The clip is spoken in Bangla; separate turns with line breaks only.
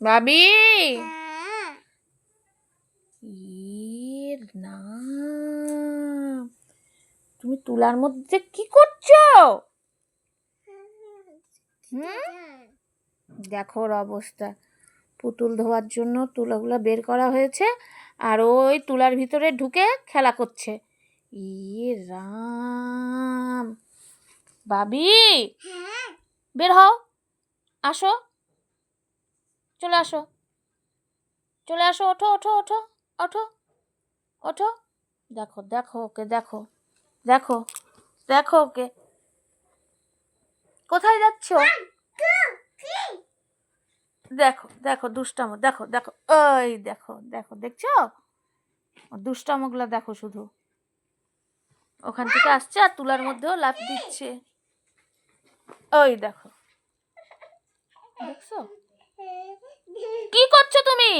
ভাবি
হ্যাঁ।
এর না, তুমি তুলার মধ্যে কি করছো? দেখো ওর অবস্থা। পুতুল ধোয়ার জন্য তুলাগুলো বের করা হয়েছে, আর ওই তুলার ভিতরে ঢুকে খেলা করছে। রাম, ভাবি
হ্যাঁ।
বের হও, আসো, চলে আসো, চলে আসো, ওঠো ওঠো ওঠো ওঠো ওঠো। দেখো দেখো ওকে, দেখো দেখো দেখো ওকে, কোথায় যাচ্ছ? দেখো দেখো দুষ্টামো, দেখো দেখো, ওই দেখো দেখো, দেখছো দুষ্টামোগুলো দেখো, শুধু ওখান থেকে আসছে আর তুলার মধ্যেও লাফ দিচ্ছে। ওই দেখো, দেখছো কি করছো তুমি?